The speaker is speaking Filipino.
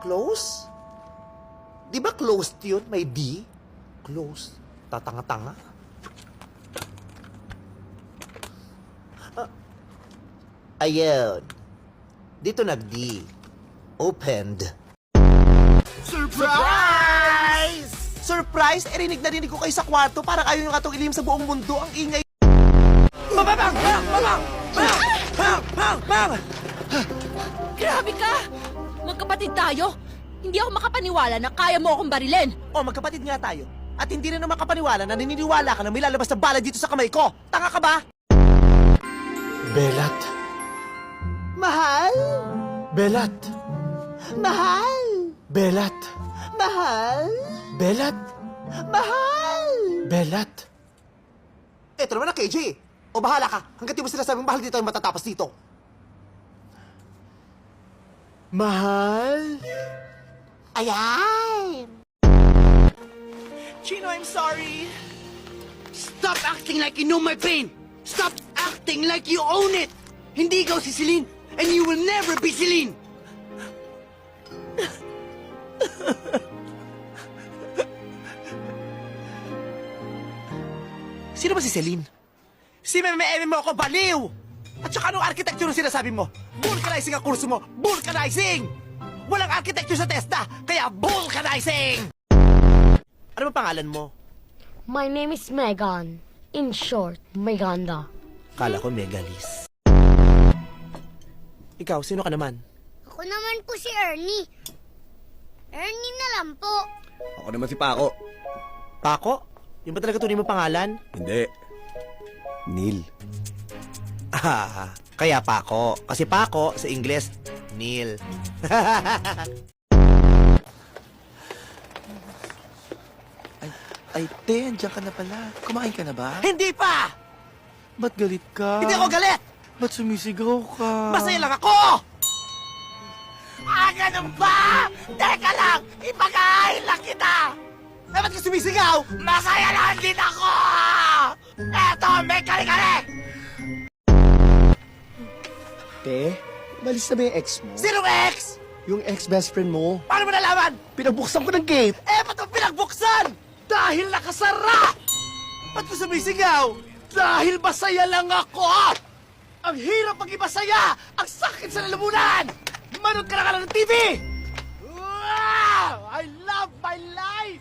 Close? Di ba closed yun? May D? Close. Tatanga-tanga. Ayun. Dito nag-D. Opened. Surprise! Surprise? Rinig na rinig ko kayo sa kwarto. Parang ayaw yung katong ilim sa buong mundo. Ang ingay. Babang! Bang! Babang! Bang! Bang! Bang! Bang! Grabe ka! Magkapatid tayo. Hindi ako makapaniwala na kaya mo akong barilin. O, magkapatid nga tayo. At hindi rin naman makapaniwala na naniniwala ka na may lalabas na bala dito sa kamay ko. Tanga ka ba? Belat. Mahal? Belat. Mahal? Belat. Mahal? Belat. Mahal? Belat. Eto naman ang KJ. O bahala ka. Hanggat di mo sinasabing mahal dito ay matatapos dito. Mahal. Ayan! Chino, I'm sorry. Stop acting like you know my pain! Stop acting like you own it! Hindi ikaw si Celine, and you will never be Celine! Sino ba si Celine? Si Meme mo ako, baliw! At saka anong architecture ang sinasabi mo? Vulcanizing ang kurso mo! Vulcanizing! Walang architecture sa TESDA, kaya vulcanizing! Ano ba pangalan mo? My name is Megan. In short, Meganda. Kala ko Megalis. Ikaw, sino ka naman? Ako naman po si Ernie. Ernie na lang po. Ako naman si Paco. Paco? Yung ba talaga tunay mo pangalan? Hindi. Neil. Ah, kaya Paco. Kasi Paco, sa Ingles, Neil. Ay, te, andiyan ka na pala. Kumain ka na ba? Hindi pa! Ba't galit ka? Hindi ako galit! Ba't sumisigaw ka? Masaya lang ako! Ah, ganun ba? Teka lang! Ipakain lang kita! Eh, ba't ka sumisigaw? Masaya lang din ako! Eto, may kali-kali! Te, malis na ba yung ex mo? Sinong ex? Yung ex-best friend mo. Paano mo nalaman? Pinagbuksan ko ng gate. Eh, ba't mo pinagbuksan? Dahil nakasara! Ba't ka sumisigaw? Dahil masaya lang ako! Ang hirap maging masaya! Ang sakit sa lalamunan! Manood ka na ng TV! Wow! I love my life!